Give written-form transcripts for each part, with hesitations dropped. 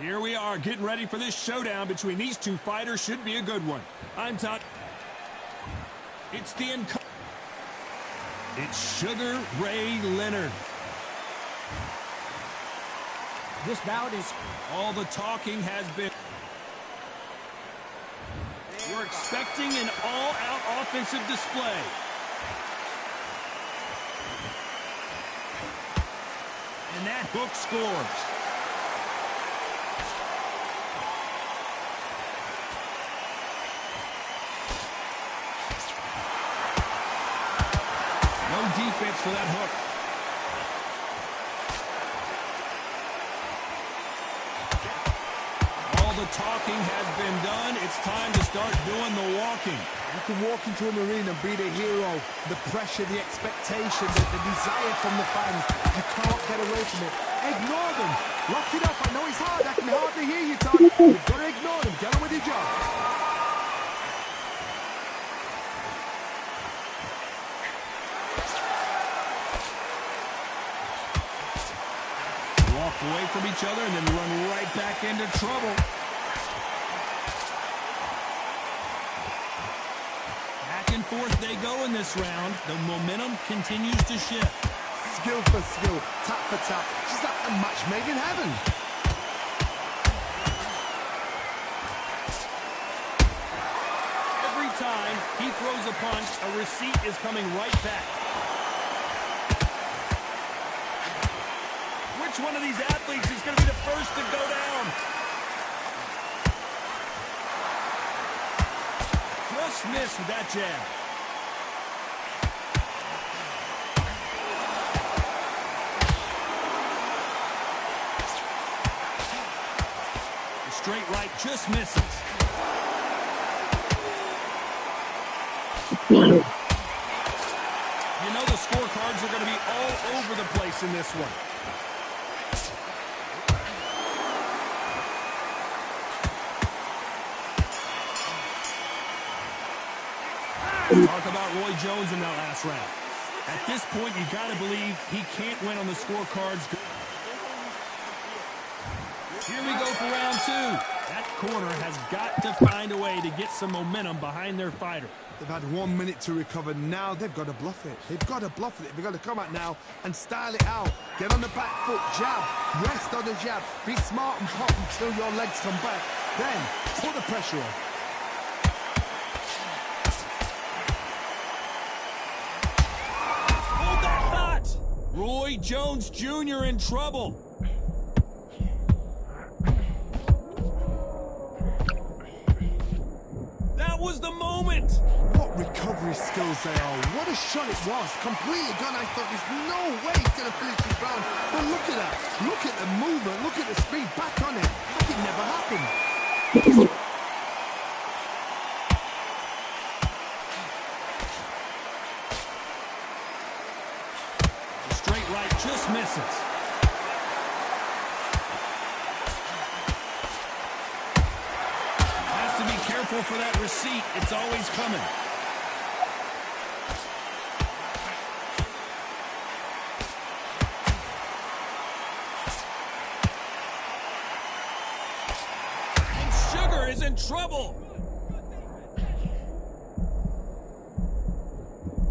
Here we are getting ready for this showdown between these two fighters. Should be a good one. I'm Todd. It's It's Sugar Ray Leonard. This bout is... All the talking has been... We're expecting an all-out offensive display. And that hook scores. No defense for that hook. All the talking has been done. It's time to start doing the walking. You can walk into an arena and be the hero. The pressure, the expectation, the desire from the fans. You can't get away from it. Ignore them. Lock it up. I know it's hard. I can hardly hear you, Todd. You've got to ignore them. Get on with your job. Walk away from each other and then run right back into trouble. Back and forth they go in this round. The momentum continues to shift. Skill for skill, tap for tap. Just like a match made in heaven. Every time he throws a punch, a receipt is coming right back. Which one of these athletes is going to be the first to go down? Just missed with that jab. The straight right just misses. You know the scorecards are going to be all over the place in this one. Talk about Roy Jones in that last round. At this point, you got to believe he can't win on the scorecards. Here we go for round two. That corner has got to find a way to get some momentum behind their fighter. They've had 1 minute to recover. Now they've got to bluff it. They've got to bluff it. They've got to come out now and style it out. Get on the back foot, jab, rest on the jab. Be smart and pop until your legs come back. Then put the pressure on. Roy Jones Jr. in trouble. That was the moment. What recovery skills they are. What a shot it was. Completely gone. I thought there's no way he's going to finish this round. But look at that. Look at the movement. Look at the speed. Back on it. Like it never happened. Just misses. Has to be careful for that receipt. It's always coming. And Sugar is in trouble.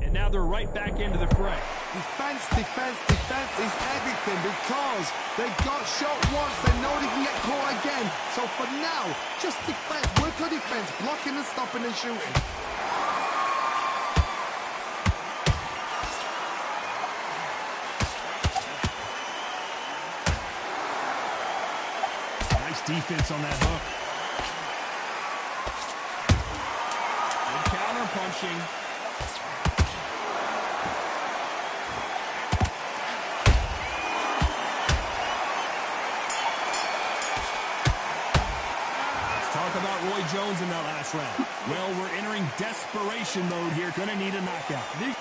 And now they're right back into the fray. Defense, defense, defense is everything because they got shot once. They know they can get caught again. So for now, just defense, work on defense, blocking and stopping and shooting. Nice defense on that hook. Good counter punching. About Roy Jones in that last round. Well, we're entering desperation mode here. Gonna need a knockout. Here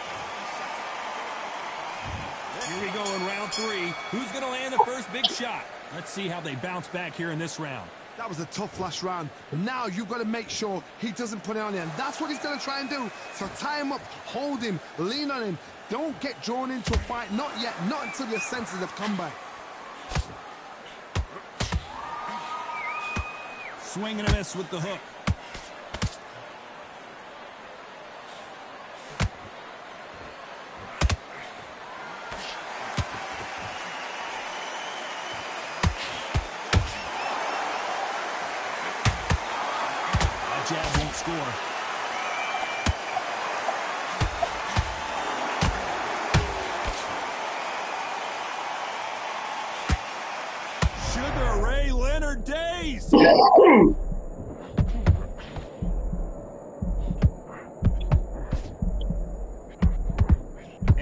we go in round three. Who's gonna land the first big shot? Let's see how they bounce back here in this round. That was a tough last round. Now you've got to make sure he doesn't put it on you. And that's what he's going to try and do. So tie him up, hold him, lean on him. Don't get drawn into a fight. Not yet. Not until your senses have come back. Swing and a miss with the hook. That jab won't score. Sugar Ray Leonard days. And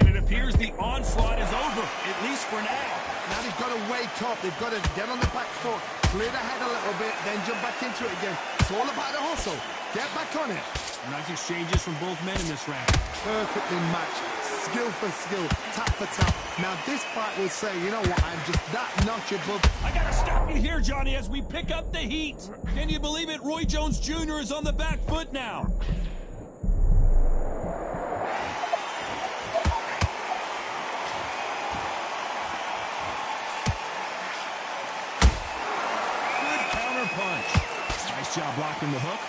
it appears the onslaught is over, at least for now. Now they've got to wake up. They've got to get on the back foot, clear the head a little bit, then jump back into it again. It's all about the hustle. Get back on it. Nice exchanges from both men in this round. Perfectly matched. Skill for skill, tap for tap. Now this fight will say, you know what, I'm just that notch above. I gotta stop you here, Johnny, as we pick up the heat. Can you believe it? Roy Jones Jr. is on the back foot now. Good counter punch. Nice job blocking the hook.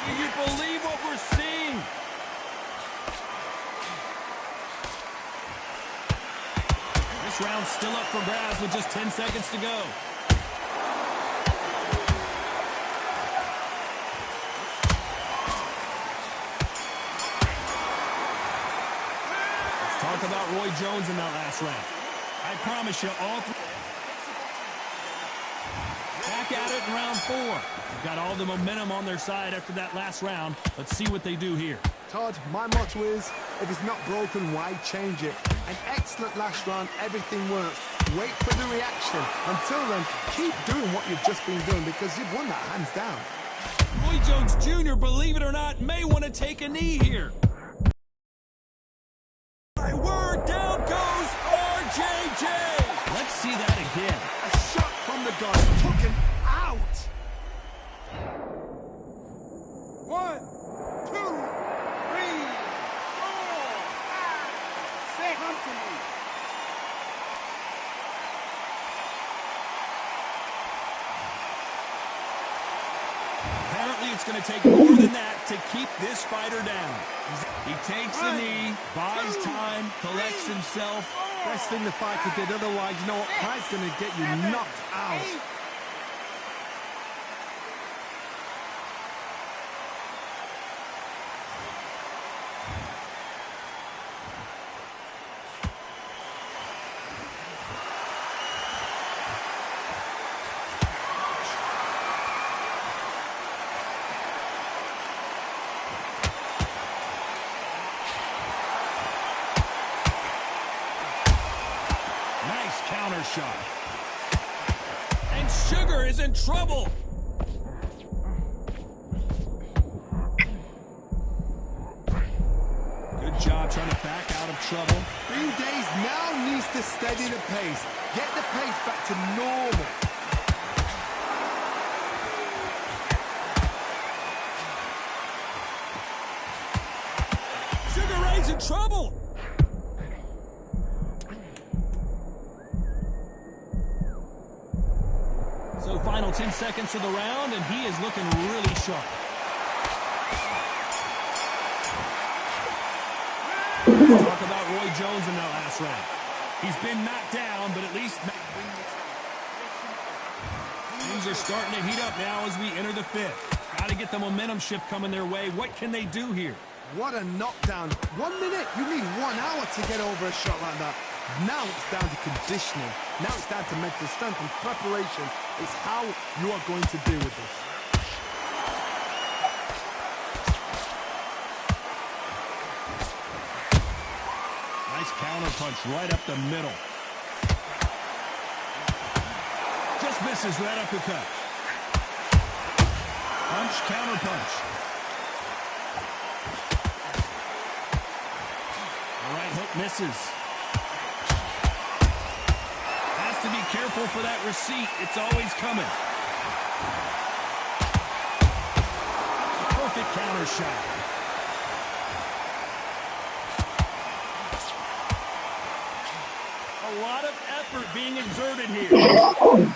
Do you believe what we're seeing? This round's still up for grabs with just 10 seconds to go. Let's talk about Roy Jones in that last round. I promise you, all three. Back at it in round 4. They've got all the momentum on their side after that last round. Let's see what they do here. Todd, my motto is, if it's not broken, why change it? An excellent last round, everything works. Wait for the reaction. Until then, keep doing what you've just been doing because you've won that hands down. Roy Jones Jr., believe it or not, may want to take a knee here. My word, down goes RJJ. Let's see that again. A shot from the guard took him out. 1, 2, 3, 4, 5. Say hum to me. Apparently, it's going to take more than that to keep this fighter down. He takes a knee, buys time, collects himself. Best thing the fighter did, otherwise, you know what? Pride's going to get you knocked out. Nice counter shot. And Sugar is in trouble. Good job trying to back out of trouble. 3 days now needs to steady the pace. Get the pace back to normal. Sugar Ray's in trouble. So final 10 seconds of the round, and he is looking really sharp. Talk about Roy Jones in that last round. He's been knocked down, but at least things are starting to heat up now as we enter the 5th. Got to get the momentum shift coming their way. What can they do here? What a knockdown. 1 minute, you need 1 hour to get over a shot like that. Now it's down to conditioning. Now it's down to mental strength and preparation. It's how you are going to deal with this. Nice counter punch right up the middle. Just misses that uppercut. Punch, counter punch. The right hook misses. Has to be careful for that receipt. It's always coming. Perfect counter shot. A lot of effort being exerted here. Well,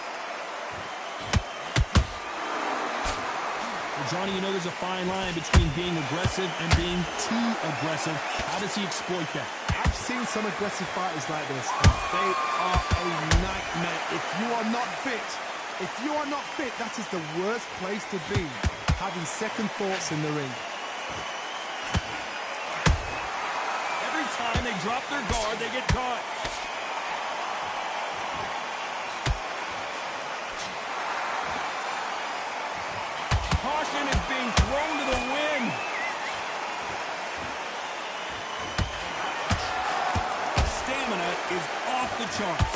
Johnny, you know there's a fine line between being aggressive and being too aggressive. How does he exploit that? I've seen some aggressive fighters like this, and they are a nightmare. If you are not fit, that is the worst place to be, having second thoughts in the ring. Every time they drop their guard, they get caught. Caution is being thrown to the wind. Stamina is off the charts.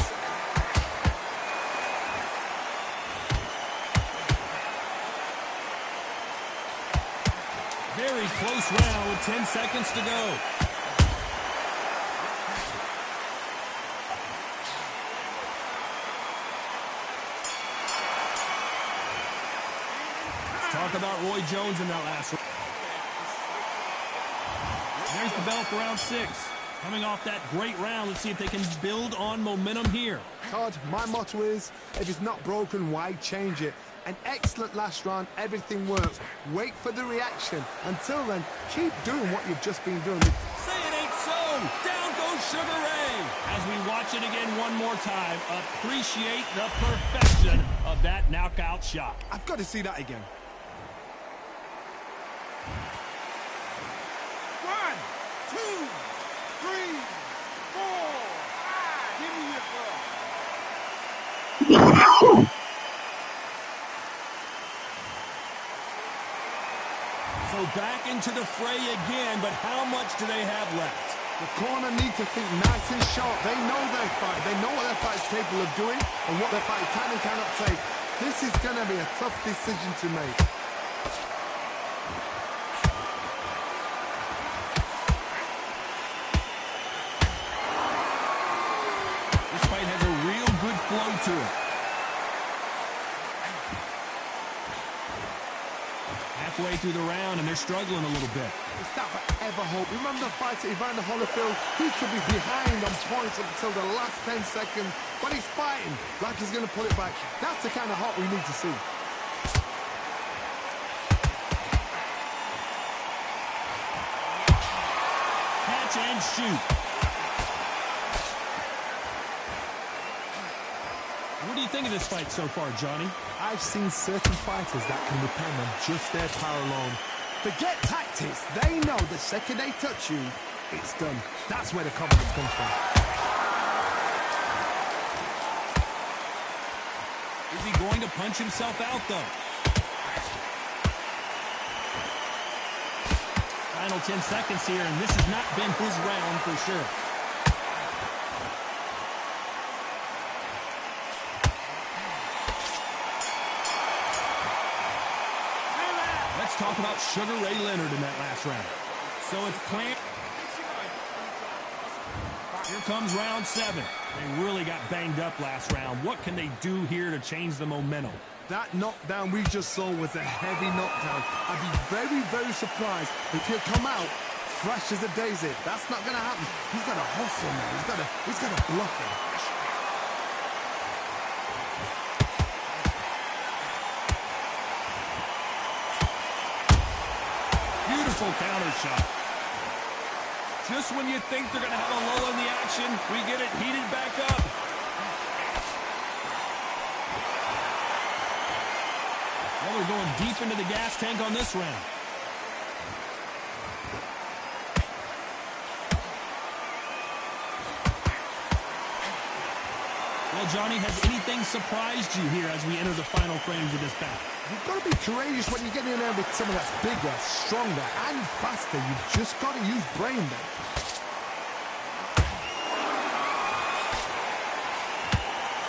Very close round with 10 seconds to go. Let's talk about Roy Jones in that last round. There's the bell for round 6. Coming off that great round, let's see if they can build on momentum here. Todd, my motto is, if it's not broken, why change it? An excellent last round, everything works. Wait for the reaction. Until then, keep doing what you've just been doing. Say it ain't so! Down goes Sugar Ray! As we watch it again one more time, appreciate the perfection of that knockout shot. I've got to see that again. 1, 2, 3, 4, 5. Give me your ball. So back into the fray again, but how much do they have left? The corner need to think nice and sharp. They know their fight. They know what their fight is capable of doing and what their fight can and cannot take. This is going to be a tough decision to make. This fight has a real good flow to it. Halfway through the round, and they're struggling a little bit. It's that forever hope. Remember the fight at Evander Holyfield? He could be behind on points until the last 10 seconds, but he's fighting like he's going to pull it back. That's the kind of hope we need to see. Catch and shoot. What do you think of this fight so far, Johnny? I've seen certain fighters that can depend on just their power alone. Forget tactics. They know the second they touch you, it's done. That's where the confidence comes from. Is he going to punch himself out, though? Final 10 seconds here, and this has not been his round for sure. Talk about Sugar Ray Leonard in that last round. So it's Clamp. Here comes round 7. They really got banged up last round. What can they do here to change the momentum? That knockdown we just saw was a heavy knockdown. I'd be very, very surprised if he'll come out fresh as a daisy. That's not going to happen. He's got to hustle now. He's got to bluff him. Beautiful counter shot. Just when you think they're going to have a lull in the action, we get it heated back up. Well, they're going deep into the gas tank on this round. Well, Johnny, has anything surprised you here as we enter the final frames of this bout? You've got to be courageous when you get in there with someone that's bigger, stronger, and faster. You've just got to use brain there.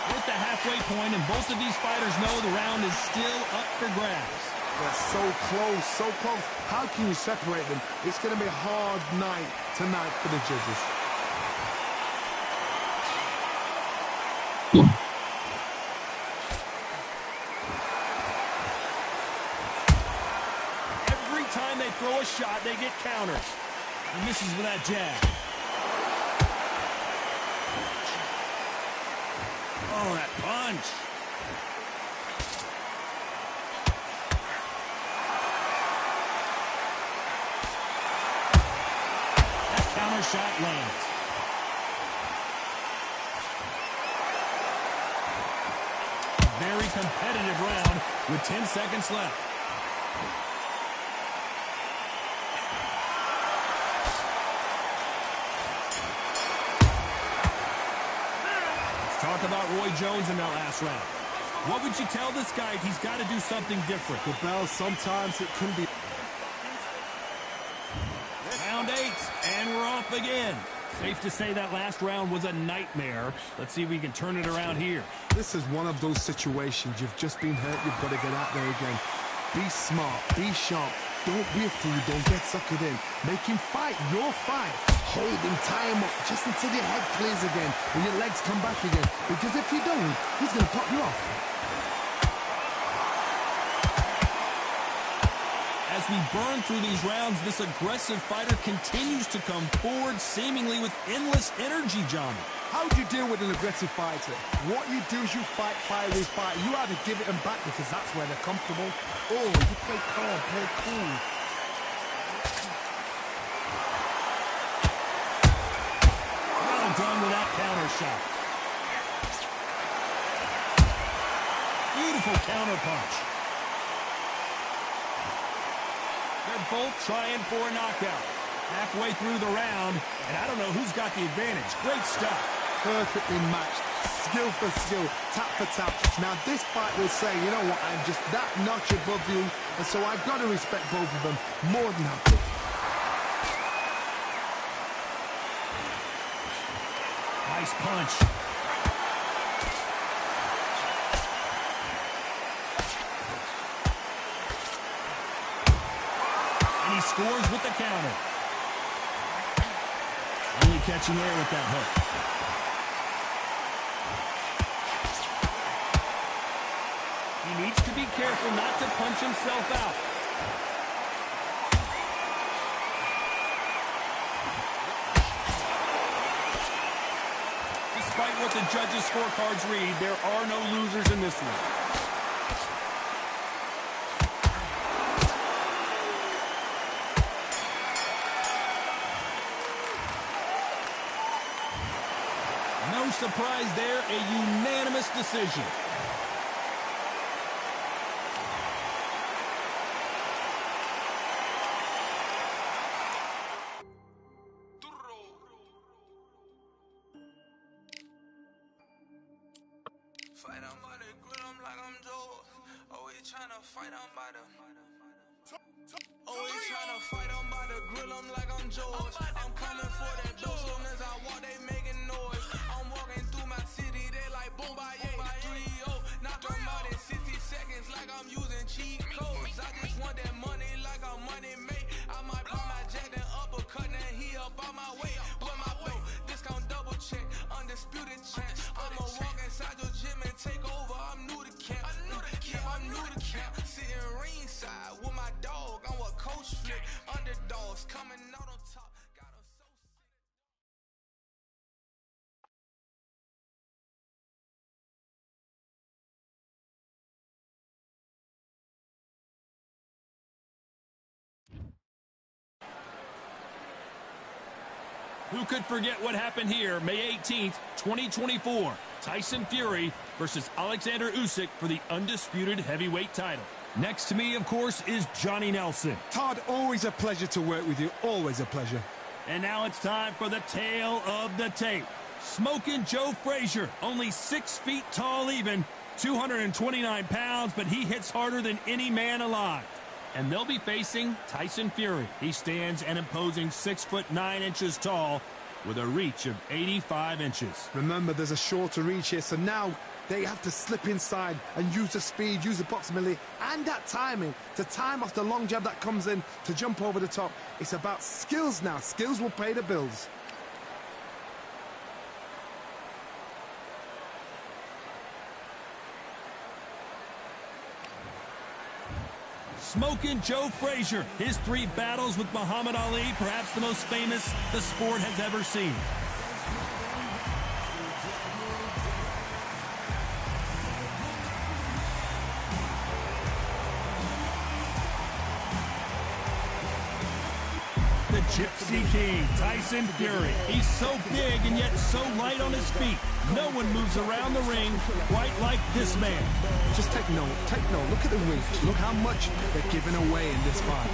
We're at the halfway point, and both of these fighters know the round is still up for grabs. They're so close, so close. How can you separate them? It's going to be a hard night tonight for the judges. Throw a shot, they get countered. He misses with that jab. Oh, that punch. That counter shot lands. Very competitive round with 10 seconds left. Talk about Roy Jones in that last round. What would you tell this guy if he's got to do something different? The bell, sometimes it can be... Round 8, and we're off again. Safe to say that last round was a nightmare. Let's see if we can turn it around here. This is one of those situations. You've just been hurt. You've got to get out there again. Be smart. Be sharp. Don't be a fool. Don't get suckered in. Make him fight your fight. Hold him, tie him up, just until your head clears again and your legs come back again. Because if you don't, he's going to pop you off. As we burn through these rounds, this aggressive fighter continues to come forward, seemingly with endless energy, Johnny. How do you deal with an aggressive fighter? What you do is you fight fire with fire. You either give it them back because that's where they're comfortable, or you play calm, play cool. Well done with that counter shot. Beautiful counter punch. They're both trying for a knockout. Halfway through the round, and I don't know who's got the advantage. Great stuff. Perfectly matched, skill for skill, tap for tap. Now this fight will say, you know what, I'm just that notch above you, and so I've got to respect both of them more than happy. Nice punch. And he scores with the counter. Only catching air with that hook. He needs to be careful not to punch himself out. Despite what the judges' scorecards read, there are no losers in this one. No surprise there, a unanimous decision. Fight on by the grill, I'm like I'm Joe. Always trying to fight on by the... Always trying to fight on by the grill, I'm like I'm George. I'm coming for that dough, soon as I walk, they making noise. I'm walking through my city, they like boom, by 3-0. Knock them out in 60 seconds like I'm using cheat codes. I just want that money like I'm money made. I might pop my jack and uppercut, and he up on my way. With my belt, discount double check, undisputed champ. I'ma walk inside your gym and take over, I'm new to camp. Yeah, I'm new to camp. Sitting ringside with my dog, I'm a coach flick. Underdogs coming out on top. Got 'em so sick. Who could forget what happened here May 18th, 2024? Tyson Fury versus Alexander Usyk for the undisputed heavyweight title. Next to me, of course, is Johnny Nelson. Todd, always a pleasure to work with you. Always a pleasure. And now it's time for the tale of the tape. Smoking Joe Frazier, only 6 feet tall even, 229 pounds, but he hits harder than any man alive. And they'll be facing Tyson Fury. He stands an imposing 6'9" tall with a reach of 85 inches. Remember, there's a shorter reach here, so now they have to slip inside and use the speed, use the proximity, and that timing to time off the long jab that comes in to jump over the top. It's about skills now. Skills will pay the bills. Smoking Joe Frazier, his 3 battles with Muhammad Ali, perhaps the most famous the sport has ever seen. Gypsy King, Tyson Fury. He's so big and yet so light on his feet. No one moves around the ring quite like this man. Just take note. Look at the reach. Look how much they're giving away in this fight.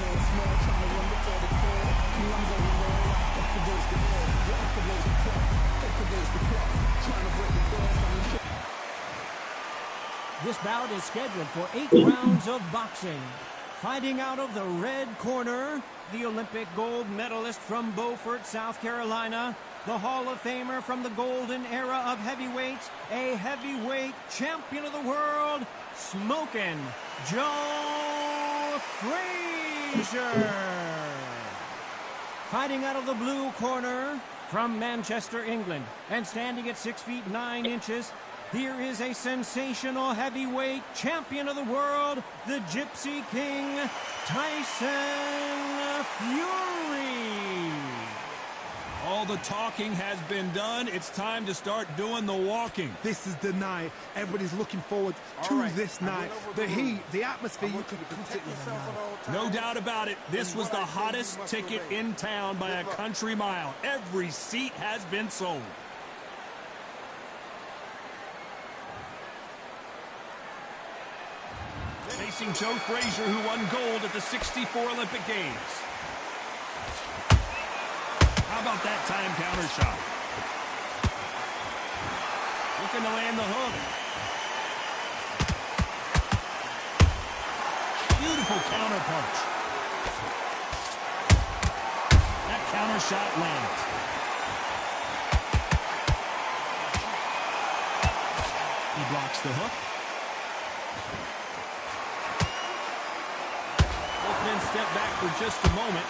This bout is scheduled for 8 rounds of boxing. Fighting out of the red corner, the Olympic gold medalist from Beaufort, South Carolina, the Hall of Famer from the golden era of heavyweights, a heavyweight champion of the world, Smokin' Joe Frazier. Fighting out of the blue corner from Manchester, England, and standing at 6 feet 9 inches, here is a sensational heavyweight champion of the world, the Gypsy King, Tyson Fury. All the talking has been done. It's time to start doing the walking. This is the night. Everybody's looking forward to this night. The heat, the atmosphere, you could put it in the No doubt about it. This was the hottest ticket in town by a country mile. Every seat has been sold. Facing Joe Frazier, who won gold at the '64 Olympic Games. How about that time counter shot? Looking to land the hook. Beautiful counter punch. That counter shot lands. He blocks the hook. Both men step back for just a moment.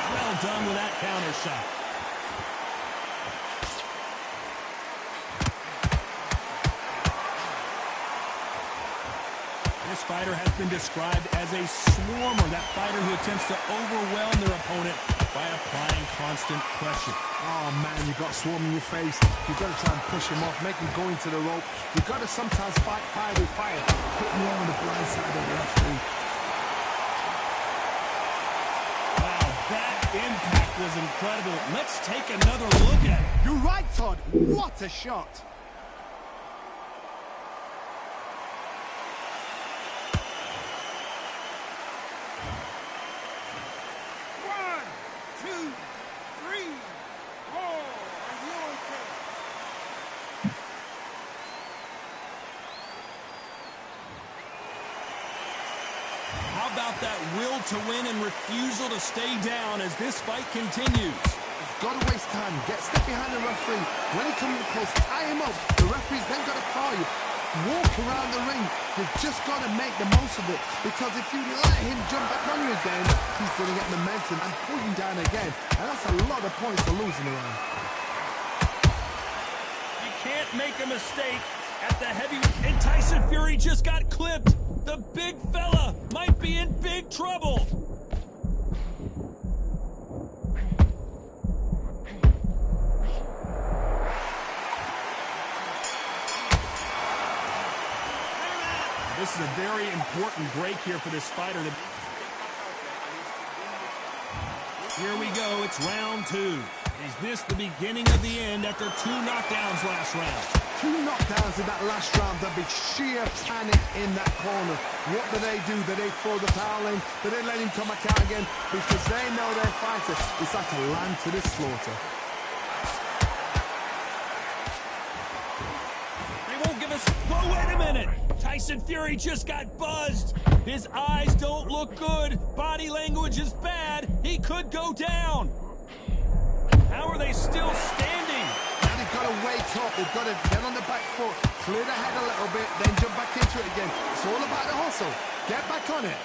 Well done with that counter shot. This fighter has been described as a swarmer, that fighter who attempts to overwhelm their opponent by applying constant pressure. Oh man, you got swarm in your face. You got to try and push him off, make him go into the rope. You got to sometimes fight fire with fire, put him on the blind side of the referee. Wow, that impact was incredible. Let's take another look at it. You're right, Todd. What a shot. How about that will to win and refusal to stay down as this fight continues? Got to waste time. Get step behind the referee. When he comes close, tie him up. The referee's then got to call you. Walk around the ring. You've just got to make the most of it. Because if you let him jump back on you again, he's going to get momentum and pull you down again. And that's a lot of points for losing around. You can't make a mistake at the heavyweight. And Tyson Fury just got clipped. The big fella might be in big trouble. This is a very important break here for this fighter. Here we go. It's round 2. Is this the beginning of the end after 2 knockdowns last round? 2 knockdowns in that last round. There'll be sheer panic in that corner. What do? Do they throw the towel in? Do they let him come back out again? Because they know their fighter is like a lamb to the slaughter. They won't give us... Whoa, wait a minute! Tyson Fury just got buzzed. His eyes don't look good. Body language is bad. He could go down. How are they still standing? Now they've got to wake up. They've got to get on the back foot, clear the head a little bit, then jump back into it again. It's all about the hustle. Get back on it.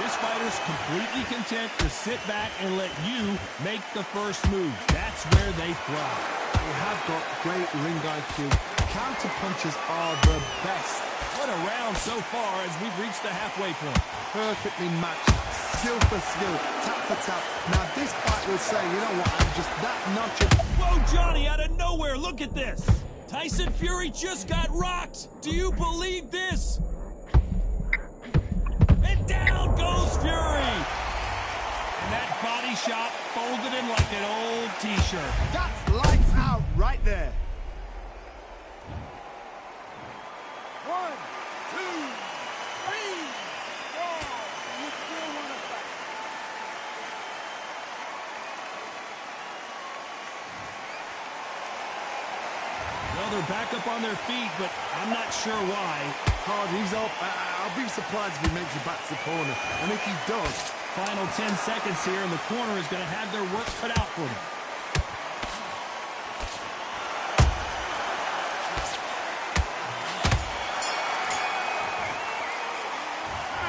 This fighter's completely content to sit back and let you make the first move. That's where they thrive. They have got great ring IQ. Counter punches are the best. What a round so far as we've reached the halfway point. Perfectly matched. skill for skill, tap for tap. Now this fight will say, you know what, I'm just that notch of... Whoa, Johnny, out of nowhere, look at this. Tyson Fury just got rocked. Do you believe this? And down goes Fury. And that body shot folded him like an old t-shirt. That's lights out right there. 1, 2, 3, 4. You still want to fight? Well, they're back up on their feet, but I'm not sure why. Hard, he's up. I'll be surprised if he makes it back to the corner. And if he does... Final 10 seconds here, and the corner is going to have their work cut out for them.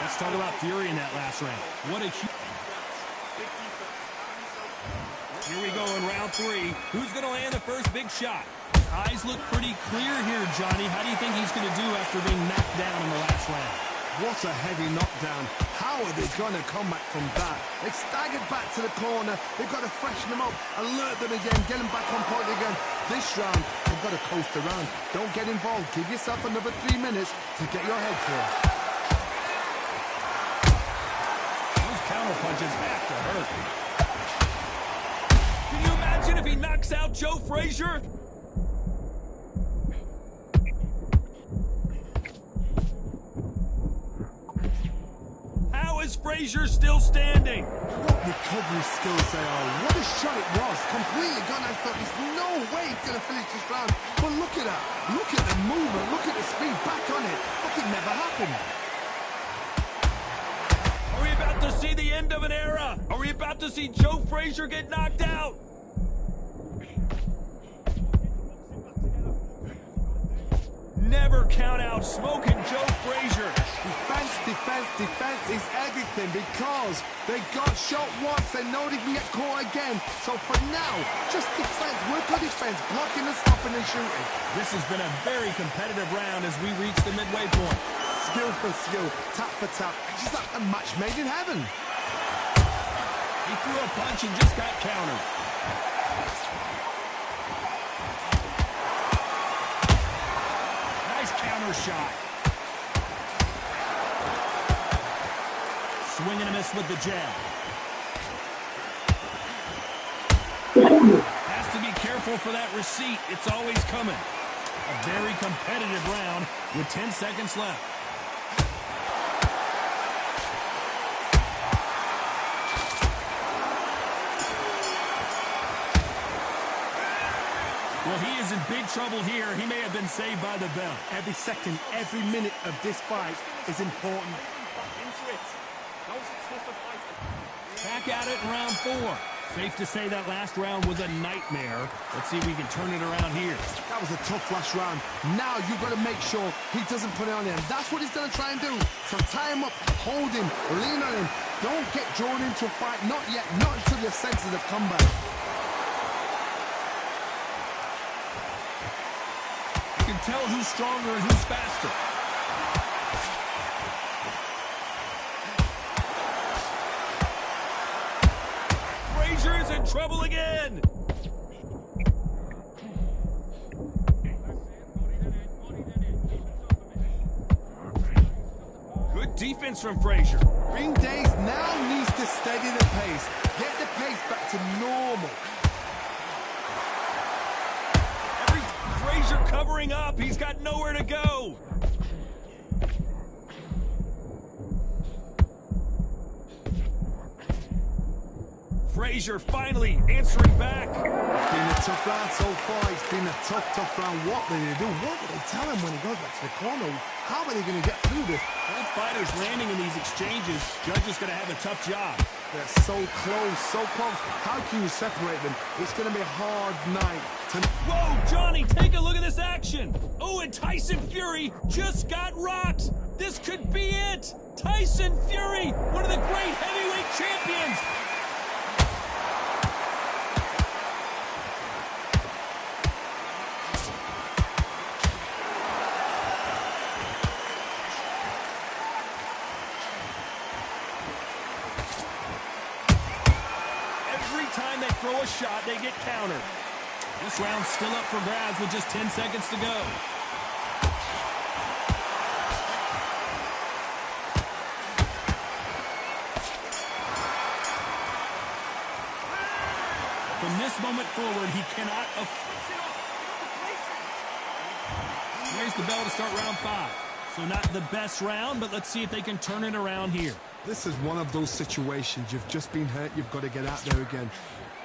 Let's talk about Fury in that last round. What a huge... Here we go in round 3. Who's going to land the first big shot? Eyes look pretty clear here, Johnny. How do you think he's going to do after being knocked down in the last round? What a heavy knockdown. How are they going to come back from that? They staggered back to the corner. They've got to freshen them up, alert them again, get them back on point again. This round, they've got to coast around. Don't get involved. Give yourself another 3 minutes to get your head clear. Those counter punches have to hurt. Can you imagine if he knocks out Joe Frazier? Is Frazier still standing? What recovery skills they are. What a shot it was. Completely gone. I thought there's no way he's going to finish this round. But look at that. Look at the movement. Look at the speed. Back on it. Like it never happened. Are we about to see the end of an era? Are we about to see Joe Frazier get knocked out? Never count out Smoking Joe Frazier. Defense, defense, defense is everything because they got shot once. They know they can get caught again. So for now, just defense. Work on defense, blocking and stopping and shooting. This has been a very competitive round as we reach the midway point. Skill for skill, tap for tap. Just like a match made in heaven. He threw a punch and just got countered. Counter shot. Swing and a miss with the jab. Has to be careful for that receipt. It's always coming. A very competitive round with 10 seconds left. Well, he is in big trouble here. He may have been saved by the bell. Every second, every minute of this fight is important. Back at it in round 4. Safe to say that last round was a nightmare. Let's see if we can turn it around here. That was a tough last round. Now you've got to make sure he doesn't put it on him. That's what he's going to try and do. So tie him up, hold him, lean on him. Don't get drawn into a fight. Not yet. Not until your senses have come back. You can tell who's stronger and who's faster. Frazier is in trouble again. Good defense from Frazier. Ring Days now needs to steady the pace. Get the pace back to normal. Frazier covering up. He's got nowhere to go. Frazier finally answering back. It's been a tough round so far. It's been a tough round. What will they do? What will they tell him when he goes back to the corner? How are they going to get through this? Both fighters landing in these exchanges. Judge is going to have a tough job. They're so close, so close. How can you separate them? It's going to be a hard night. Whoa, Johnny, take a look at this action. Oh, and Tyson Fury just got rocked. This could be it. Tyson Fury, one of the great heavyweight champions. throw a shot, they get countered. This round's still up for grabs with just 10 seconds to go. From this moment forward, he cannot... There's the bell to start round 5. So not the best round, but let's see if they can turn it around here. This is one of those situations. You've just been hurt. You've got to get out there again.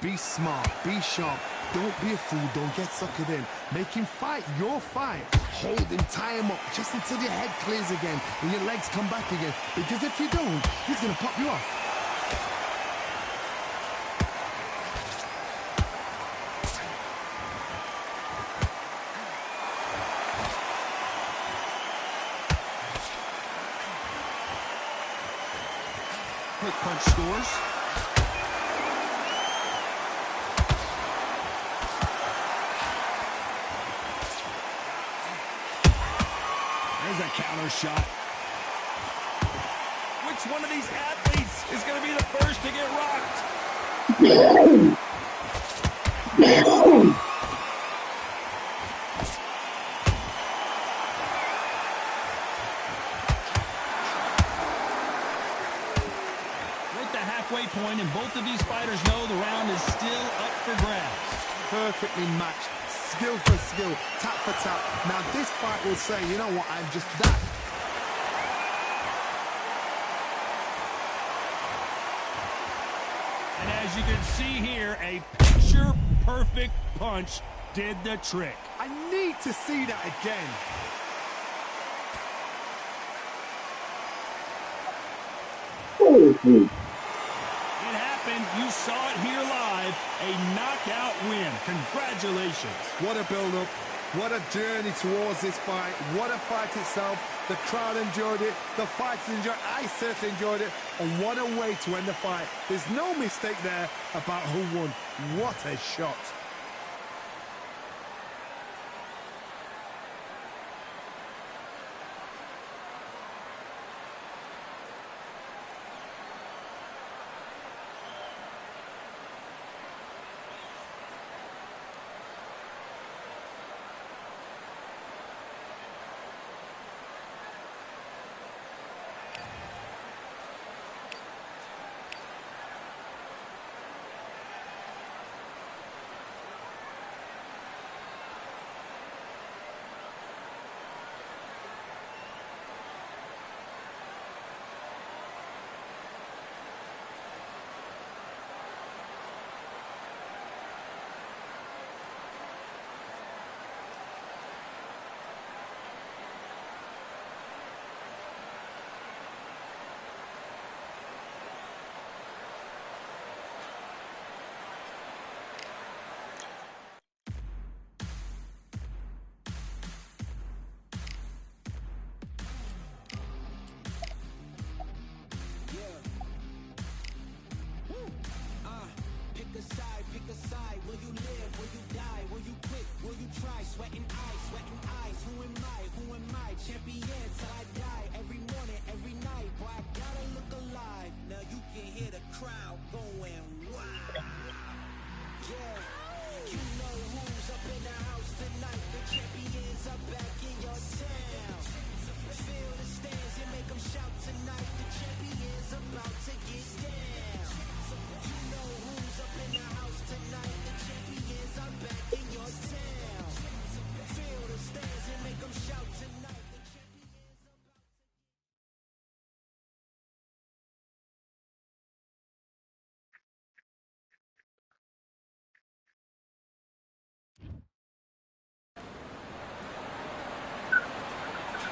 Be smart. Be sharp. Don't be a fool. Don't get suckered in. Make him fight your fight. Hold him, tie him up, just until your head clears again and your legs come back again. Because if you don't, he's going to pop you off. Quick punch scores. There's a counter shot. Which one of these athletes is going to be the first to get rocked? Point, and both of these fighters know the round is still up for grabs. Perfectly matched, skill for skill, tap for tap. Now this fight will say, you know what, I'm just that. And as you can see here, a picture-perfect punch did the trick. I need to see that again. You saw it here live, a knockout win. Congratulations. What a build-up, what a journey towards this fight, what a fight itself. The crowd enjoyed it, the fighters enjoyed it, I certainly enjoyed it, and what a way to end the fight. There's no mistake there about who won. What a shot.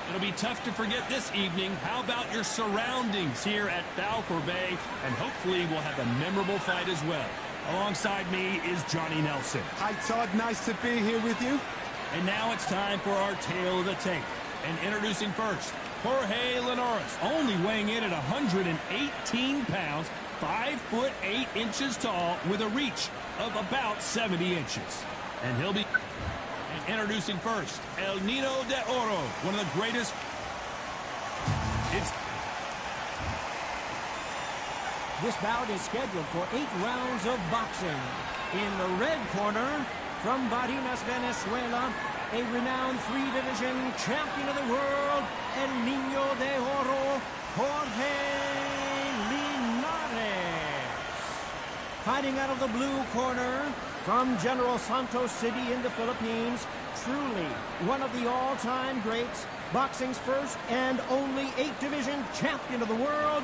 It'll be tough to forget this evening. How about your surroundings here at Balfour Bay? And hopefully we'll have a memorable fight as well. Alongside me is Johnny Nelson. Hi, Todd. Nice to be here with you. And now it's time for our Tale of the Tape. And introducing first, Jorge Linares, only weighing in at 118 pounds, 5'8" tall, with a reach of about 70 inches. And he'll be... Introducing first, El Nido de Oro, one of the greatest. This bout is scheduled for 8 rounds of boxing. In the red corner, from Barinas, Venezuela, a renowned 3-division champion of the world, El Niño de Oro, Jorge Linares. Fighting out of the blue corner, from General Santos City in the Philippines, truly one of the all-time greats, boxing's first and only 8-division champion of the world,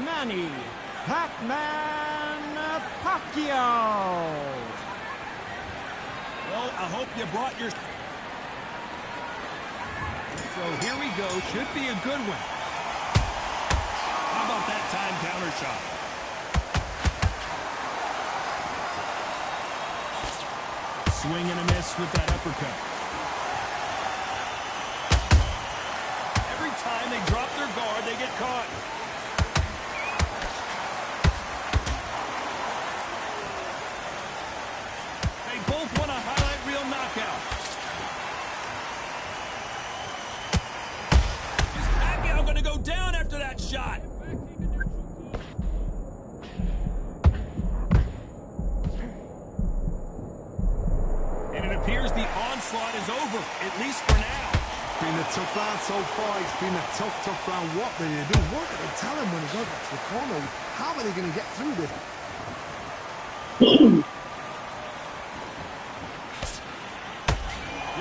Manny Pac-Man Pacquiao. Well, I hope you brought your... So here we go. Should be a good one. How about that time counter shot? Swing and a miss with that uppercut. Every time they drop their guard, they get caught. They both want a highlight reel knockout. Is Pacquiao going to go down after that shot? And it appears the onslaught is over, at least for now. Been a tough round so far. It's been a tough round. What are they going to do? What are they tell him when he goes back to the corner? How are they going to get through this?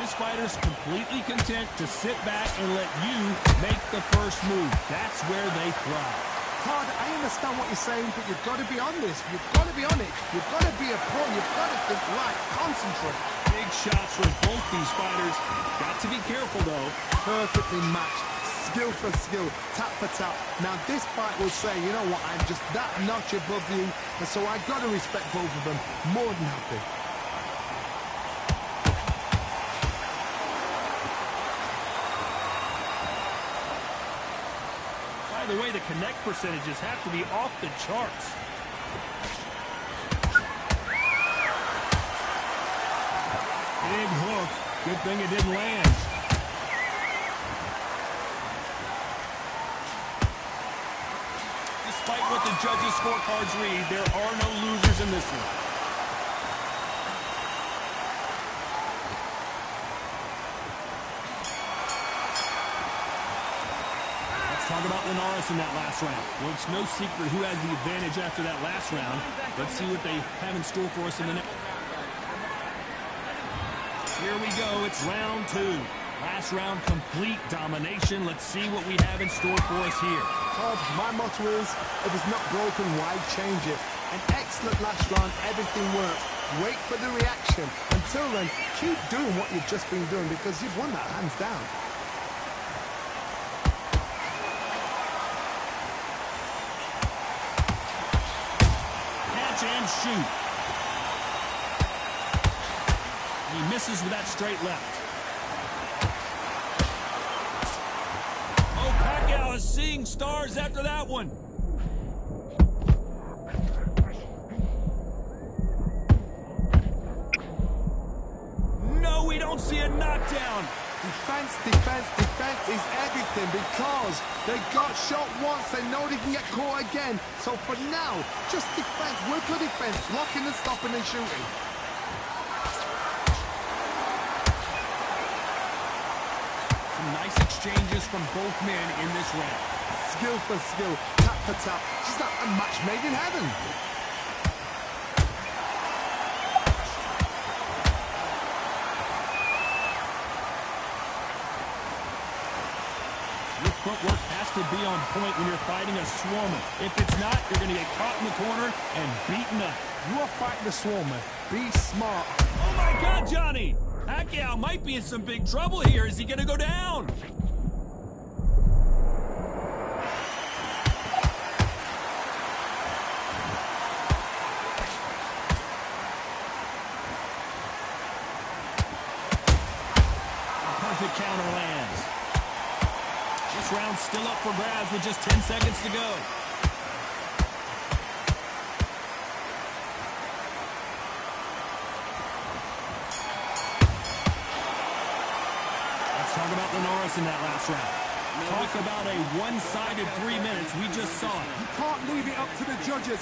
This fighter's completely content to sit back and let you make the first move. That's where they thrive. Todd, I understand what you're saying, but you've got to be on this. You've got to be on it. You've got to be a pro. You've got to think right. Concentrate. Big shots from both these fighters. Got to be careful, though. Perfectly matched. Skill for skill. Tap for tap. Now, this fight will say, you know what, I'm just that notch above you, and so I've got to respect both of them. More than happy. By the way, the connect percentages have to be off the charts. Big hook. Good thing it didn't land. Despite what the judges' scorecards read, there are no losers in this one. Talk about Linares in that last round. Well, it's no secret who has the advantage after that last round. Let's see what they have in store for us in the next. Here we go. It's round 2. Last round, complete domination. Let's see what we have in store for us here. Todd, my motto is, if it's not broken, why change it? An excellent last round. Everything worked. Wait for the reaction. Until then, keep doing what you've just been doing because you've won that hands down. And shoot. He misses with that straight left. Oh, Pacquiao is seeing stars after that one. No, we don't see a knockdown. Defense, defense, defense is everything because they got shot once. They know they can get caught again. So for now, just defense, work your defense, blocking and stopping and shooting. Some nice exchanges from both men in this round. Skill for skill, tap for tap. Just like a match made in heaven. Footwork has to be on point when you're fighting a swarmer. If it's not, you're going to get caught in the corner and beaten up. You are fighting the swarmer. Be smart. Oh, my God, Johnny! Pacquiao might be in some big trouble here. Is he going to go down? A perfect counter lands. This round's still up for grabs with just 10 seconds to go. Let's talk about Linares in that last round. Talk about a one-sided 3 minutes. We just saw it. You can't leave it up to the judges.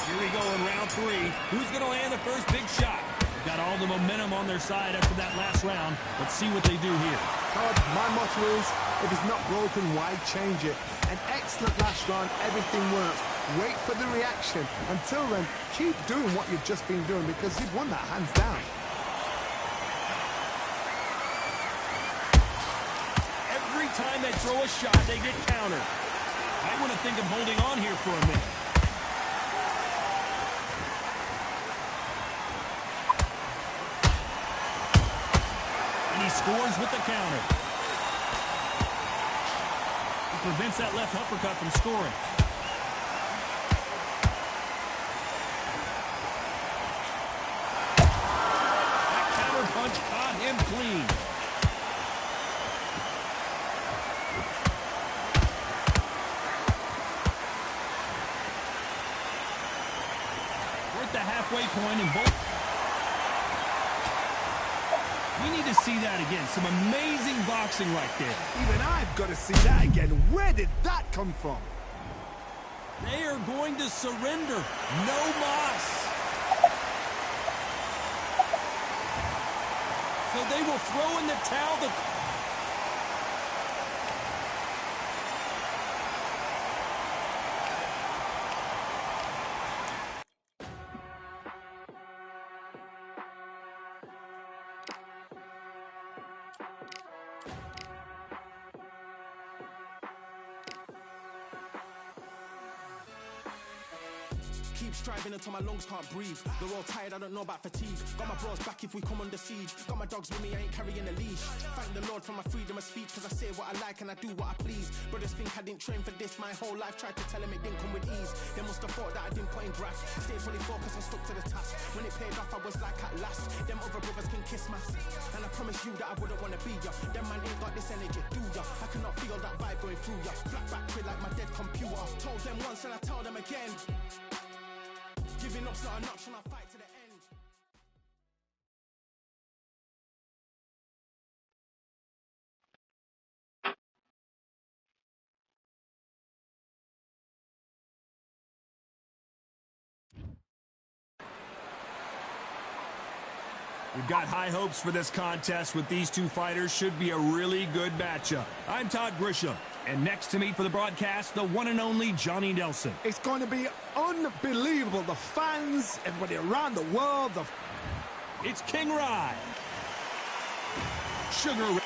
Here we go in round 3. Who's going to land the first big shot? Got all the momentum on their side after that last round. Let's see what they do here. God, my motto is, if it's not broken, why change it? An excellent last round, everything works. Wait for the reaction. Until then, keep doing what you've just been doing because you've won that hands down. Every time they throw a shot, they get countered. I want to think of holding on here for a minute. And he scores with the counter. He prevents that left uppercut from scoring. That counter punch caught him clean. We're at the halfway point in both. We need to see that again. Some amazing boxing right there. Even I've got to see that again. Where did that come from? They are going to surrender. No mas. So they will throw in the towel. Keep striving until my lungs can't breathe. They're all tired, I don't know about fatigue. Got my bros back if we come under siege. Got my dogs with me, I ain't carrying a leash. Thank the Lord for my freedom of speech, cause I say what I like and I do what I please. Brothers think I didn't train for this my whole life. Tried to tell them it didn't come with ease. They must have thought that I didn't put in graft. Stayed fully focused and stuck to the task. When it paid off, I was like at last. Them other brothers can kiss my ass. And I promise you that I wouldn't wanna be ya. Them man ain't got this energy, do ya? I cannot feel that vibe going through ya. Flat back quit like my dead computer. Told them once and I tell them again. Giving up's not an option, I fight to the end. We've got high hopes for this contest with these two fighters. Should be a really good matchup. I'm Todd Grisham, and next to me for the broadcast, the one and only Johnny Nelson. It's going to be unbelievable. The fans, everybody around the world. It's King Rai. Sugar Ray.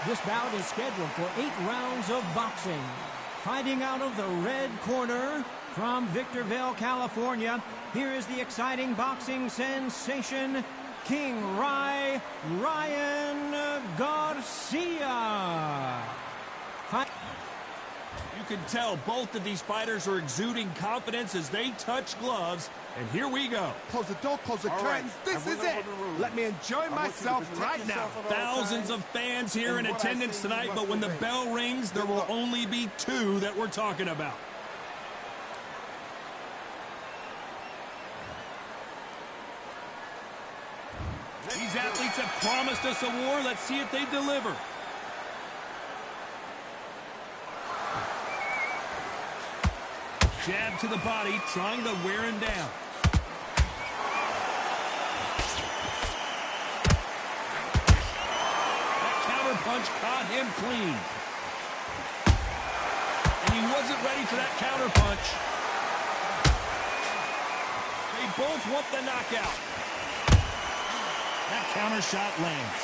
This bout is scheduled for 8 rounds of boxing. Fighting out of the red corner from Victorville, California, here is the exciting boxing sensation, King Rai, Ryan Garcia. You can tell both of these fighters are exuding confidence as they touch gloves. And here we go. Close the door, close the curtains. This is it. Let me enjoy myself right now. Thousands of fans here in attendance tonight, but when the bell rings, there will only be 2 that we're talking about. These athletes have promised us a war. Let's see if they deliver. Jab to the body, trying to wear him down. That counter punch caught him clean. And he wasn't ready for that counter punch. They both want the knockout. That counter shot lands.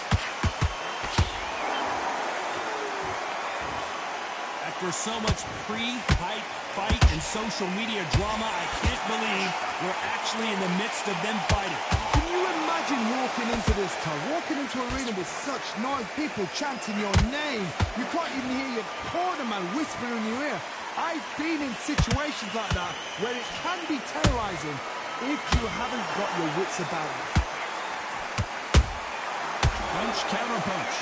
After so much pre-hype fight and social media drama, I can't believe we're actually in the midst of them fighting. Can you imagine walking into this town, walking into an arena with such noise, people chanting your name? You can't even hear your cornerman whispering in your ear. I've been in situations like that where it can be terrorizing if you haven't got your wits about you. Punch, counter punch.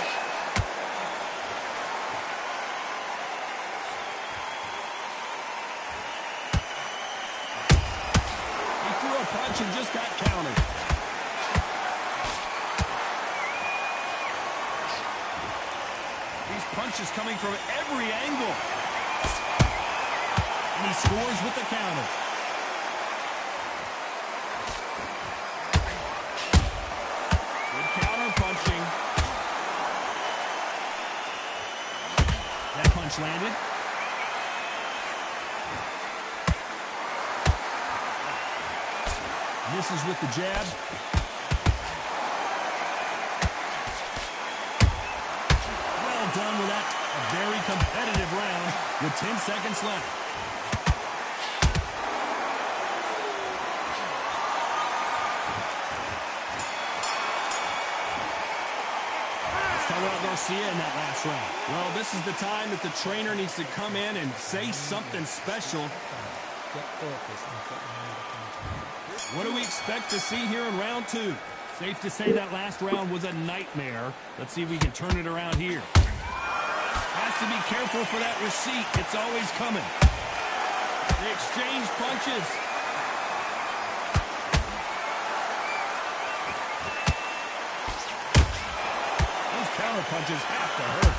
He threw a punch and just got countered. punches coming from every angle. And he scores with the counter. Good counter punching. That punch landed. Misses with the jab. Well done with that. A very competitive round with 10 seconds left. Let's talk about Garcia in that last round. Well, this is the time that the trainer needs to come in and say something special. What do we expect to see here in round two? Safe to say that last round was a nightmare. Let's see if we can turn it around here. Has to be careful for that receipt. It's always coming. They exchange punches. Those counter punches have to hurt.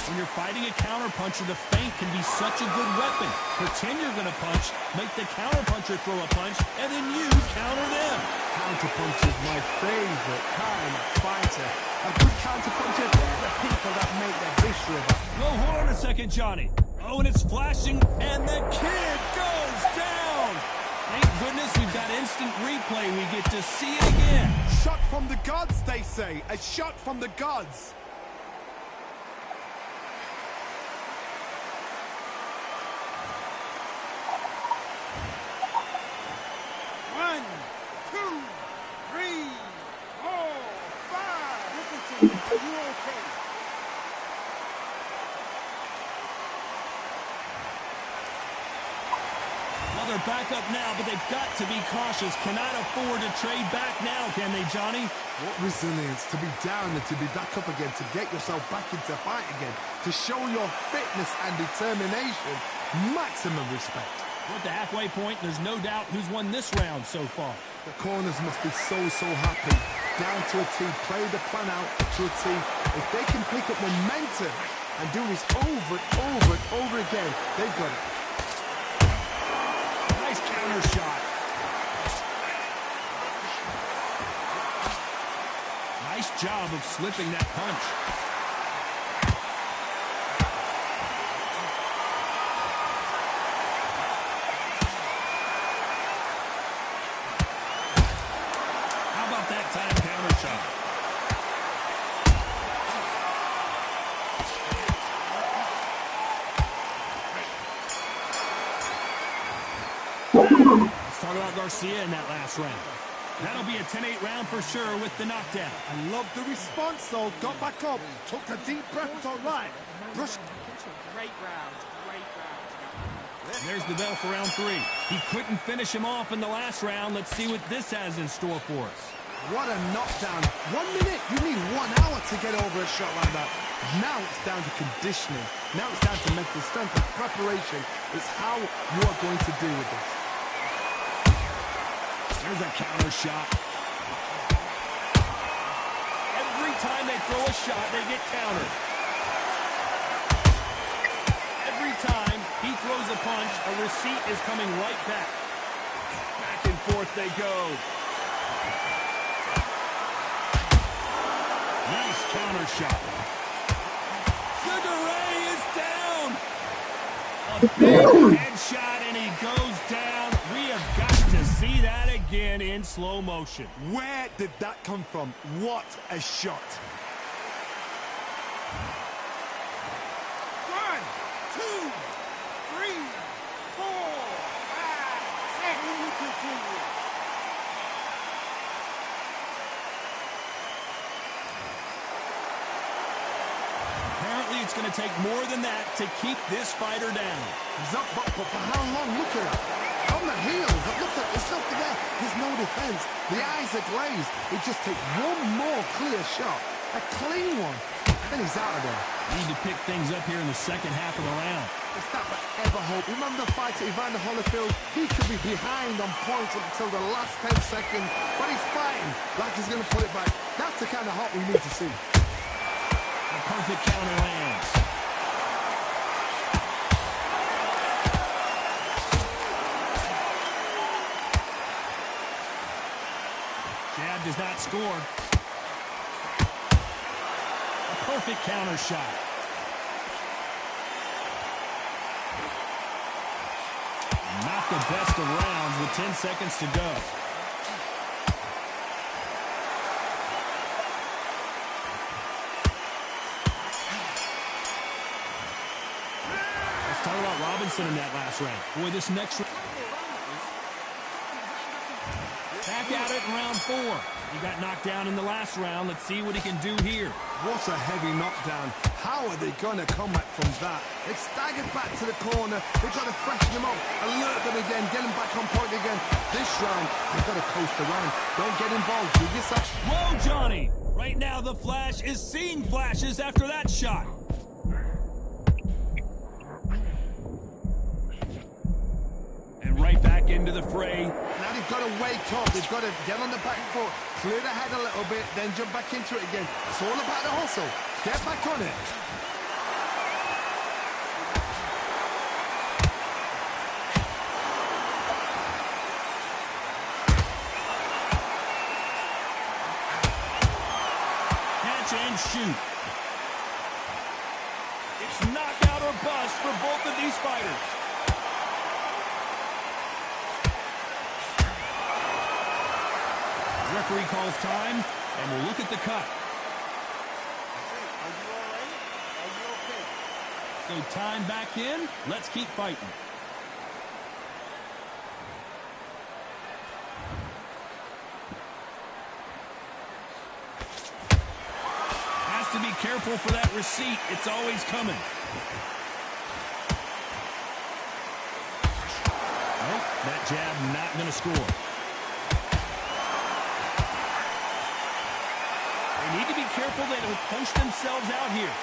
When you're fighting a counterpuncher, the feint can be such a good weapon. Pretend you're going to punch, make the counterpuncher throw a punch, and then you counter them. Counterpunch is my favorite kind of fighter. A good counterpuncher, they're the people that make the history of it. Well, hold on a second, Johnny. Oh, and it's flashing, and the kid goes down. Thank goodness we've got instant replay. We get to see it again. Shot from the gods, they say. A shot from the gods. Well, they're back up now, but they've got to be cautious. Cannot afford to trade back now, can they, Johnny? What resilience to be down and to be back up again, to get yourself back into fight again, to show your fitness and determination. Maximum respect. We're at the halfway point. There's no doubt who's won this round so far. The corners must be so happy. Down to a T, play the plan out to a T. If they can pick up momentum and do this over and over again, they've got it. Nice counter shot. Nice job of slipping that punch. How about that time counter shot? Let's talk about Garcia in that last round. That'll be a 10-8 round for sure with the knockdown. I love the response, though. Got back up, took a deep breath, it's all right. Brushed. Great round. There's the bell for round three. He couldn't finish him off in the last round. Let's see what this has in store for us. What a knockdown. 1 minute, you need 1 hour to get over a shot like that. Now it's down to conditioning. Now it's down to mental strength and preparation. It's how you are going to deal with this. There's a counter shot. Every time they throw a shot, they get countered. Every time he throws a punch, a receipt is coming right back. Back and forth they go. Nice counter shot. Sugar Ray is down. A big headshot, and he goes down. We have got to see that again in slow motion. Where did that come from? What a shot. 1, 2, 3, 4, 5, 6. We continue. Apparently, it's going to take more than that to keep this fighter down. He's up, but for how long? Look at it. On the heels, look at it's up there. There's no defense. The eyes are glazed. It just takes one more clear shot. A clean one. Then he's out of there. Need to pick things up here in the second half of the round. It's that but ever hope. Remember the fight at Evander Holyfield? He could be behind on points until the last 10 seconds, but he's fighting like he's going to put it back. That's the kind of heart we need to see. Terrific counter lands. Jab does not score. A perfect counter shot. Not the best of rounds with 10 seconds to go. Let's talk about Robinson in that last round. Boy, this next round. Back at it in round 4. He got knocked down in the last round. Let's see what he can do here. What a heavy knockdown. How are they going to come back from that? They've staggered back to the corner. They've got to freshen them up, alert them again, get them back on point again. This round, they've got to coast around. Don't get involved with this action. Whoa, Johnny! Right now, the Flash is seeing flashes after that shot. And right back into the fray. Now they've got to wake up. They've got to get on the back foot, clear the head a little bit, then jump back into it again. It's all about the hustle. Get back on it. Catch and shoot. It's knockout or bust for both of these fighters. Referee calls time, and we'll look at the cut. Are you all right? Are you okay? So time back in. Let's keep fighting. Has to be careful for that receipt. It's always coming. Nope, that jab not going to score. They need to be careful they don't punch themselves out here.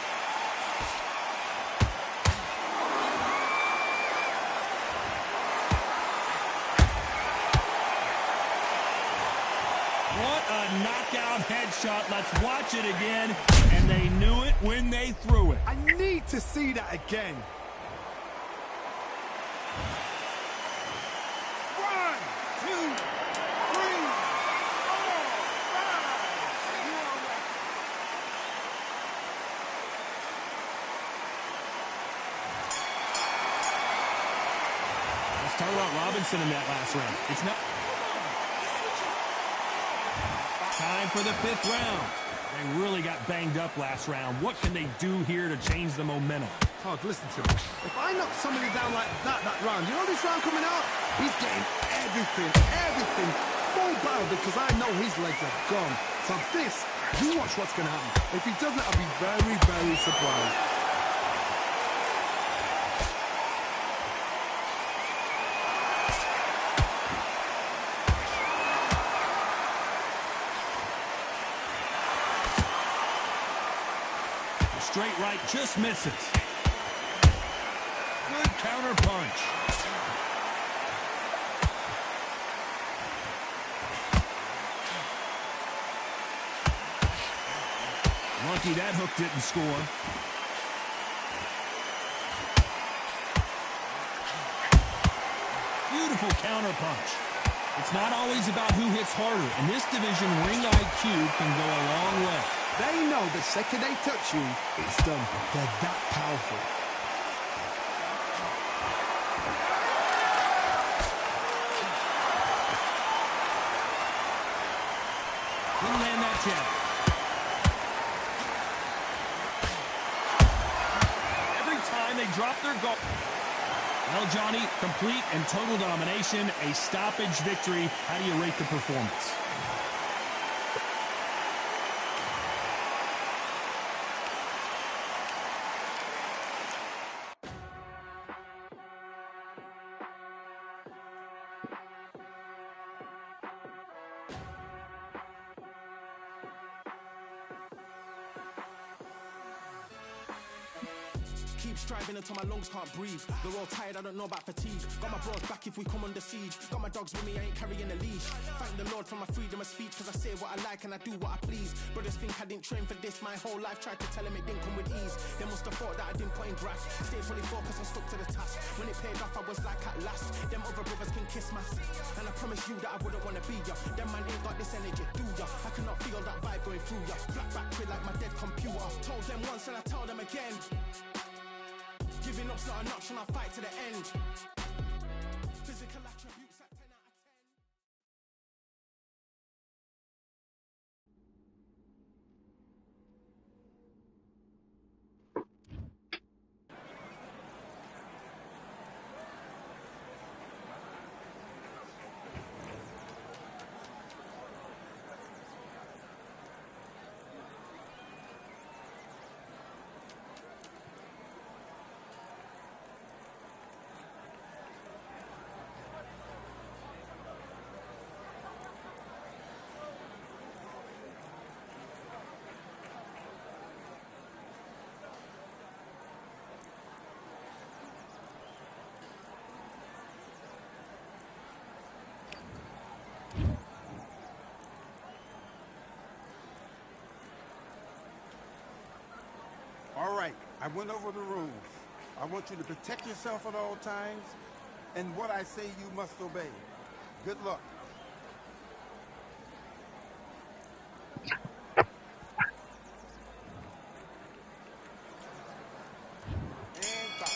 What a knockout headshot. Let's watch it again. And they knew it when they threw it. I need to see that again. 1, 2, 3, 4, 5. You all right? Let's talk about Robinson in that last round. It's not time for the 5th round. They really got banged up last round. What can they do here to change the momentum? Todd, listen to me. If I knock somebody down like that round, you know this round coming out? He's getting everything full barrel because I know his legs are gone. So this, you watch what's going to happen. If he doesn't, I'll be very, very surprised. Straight right just misses. Good counter punch. Lucky that hook didn't score. Beautiful counter punch. It's not always about who hits harder. In this division, ring IQ can go a long way. They know the second they touch you, it's done. They're that powerful. Didn't land that jab. Every time they drop their guard. Well, Johnny, complete and total domination, a stoppage victory. How do you rate the performance? Keep striving until my lungs can't breathe. They're all tired, I don't know about fatigue. Got my bros back if we come under siege. Got my dogs with me, I ain't carrying a leash. Thank the Lord for my freedom of speech, cause I say what I like and I do what I please. Brothers think I didn't train for this my whole life. Tried to tell them it didn't come with ease. They must have thought that I didn't put in graft. Stayed fully focused and stuck to the task. When it paid off, I was like at last. Them other brothers can kiss my ass. And I promise you that I wouldn't wanna be ya. Them man ain't got this energy, do ya? I cannot feel that vibe going through ya. Flat battery like my dead computer. Told them once and I tell them again. Giving up's not an option, I'll fight to the end. Physical attributes at 10 out of 10. All right, I went over the rules. I want you to protect yourself at all times, and what I say you must obey. Good luck. And stop.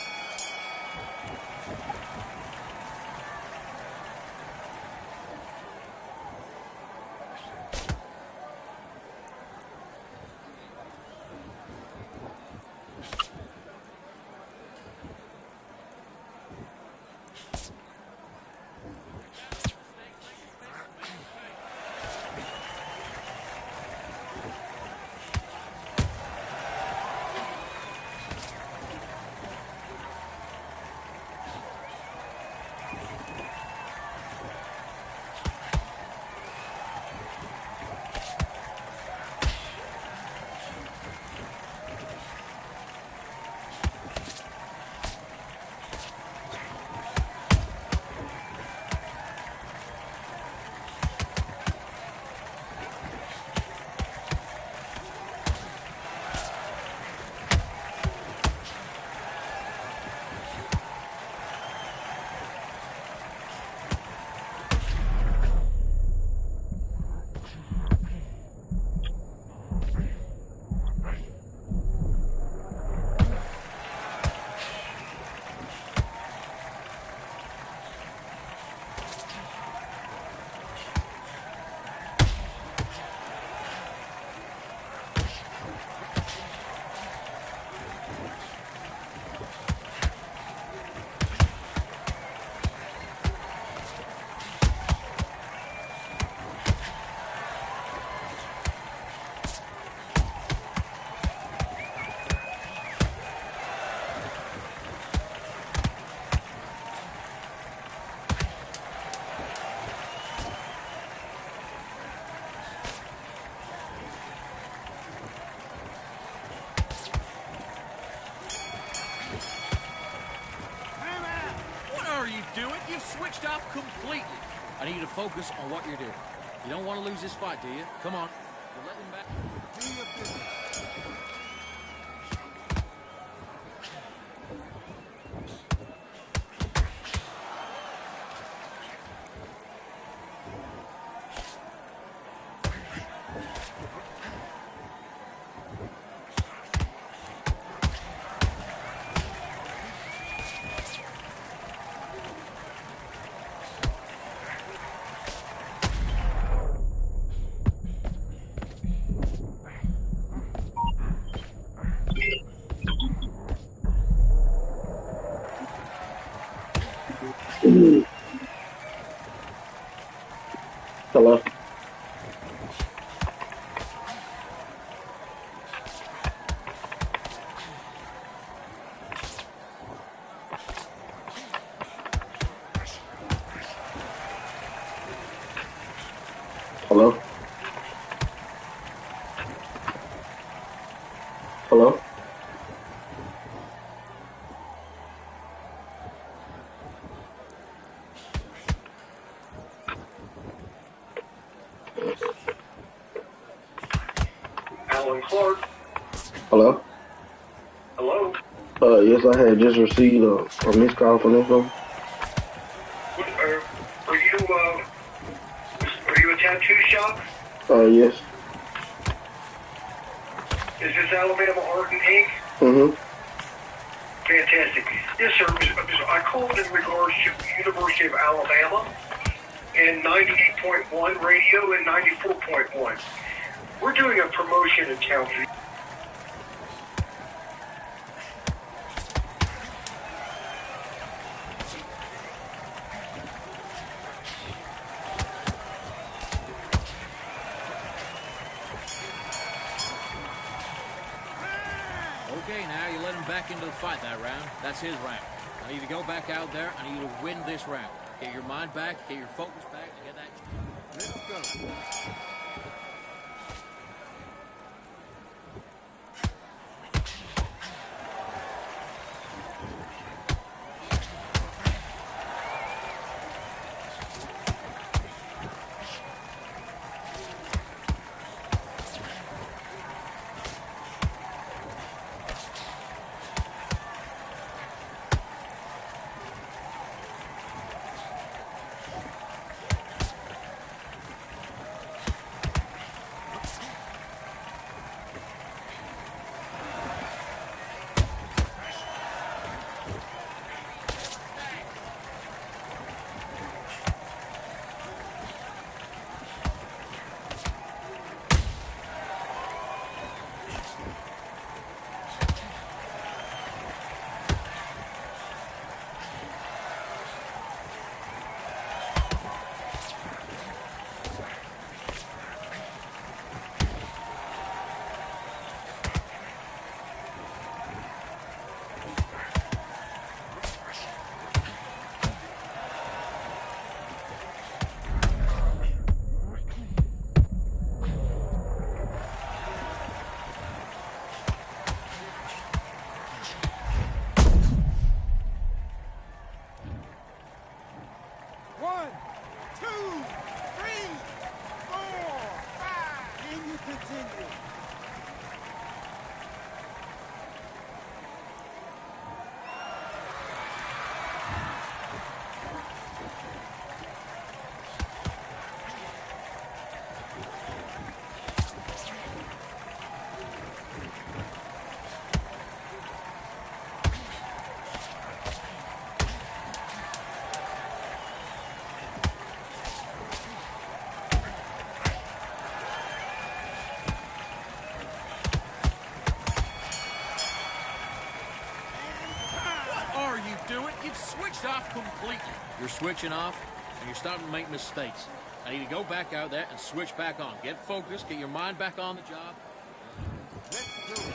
You've switched off completely. I need you to focus on what you're doing. You don't want to lose this fight, do you? Come on. You're letting him back. Do your business. Hello. Hello. Hello. Yes, I had just received a missed call from this number. Are you a tattoo shop? Yes. Is this Alabama Art and Ink? Mm-hmm. Fantastic. Yes, sir. I called in regards to the University of Alabama and 98.1 radio and 94.1. We're doing a promotion in town. Okay, now you let him back into the fight that round. That's his round. I need to go back out there. I need you to win this round. Get your mind back, get your focus back, and get that. Let's go. You've switched off completely. You're switching off, and you're starting to make mistakes. I need to go back out there and switch back on. Get focused, get your mind back on the job. Let's do it.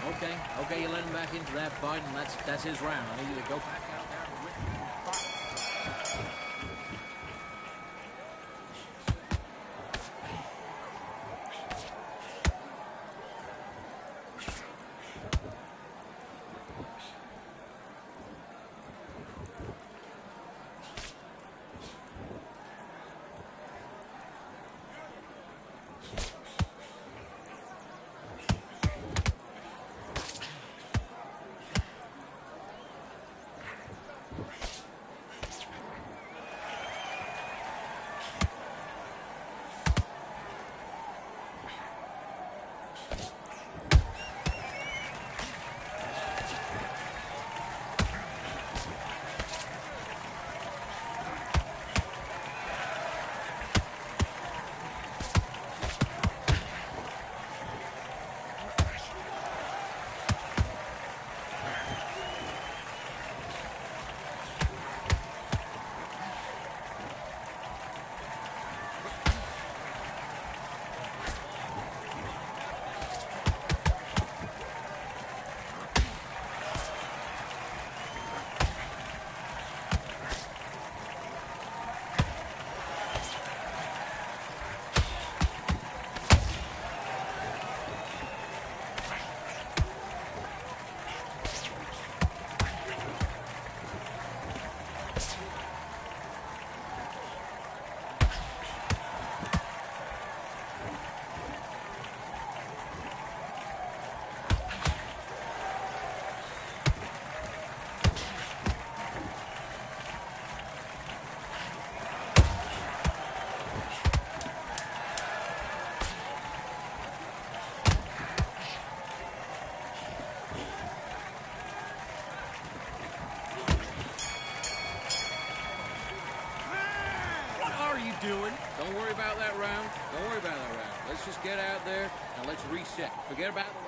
Okay, you let him back into that fight, and that's his round. I need you to go back out there and win. Doing. Don't worry about that round. Don't worry about that round. Let's just get out there and let's reset. Forget about the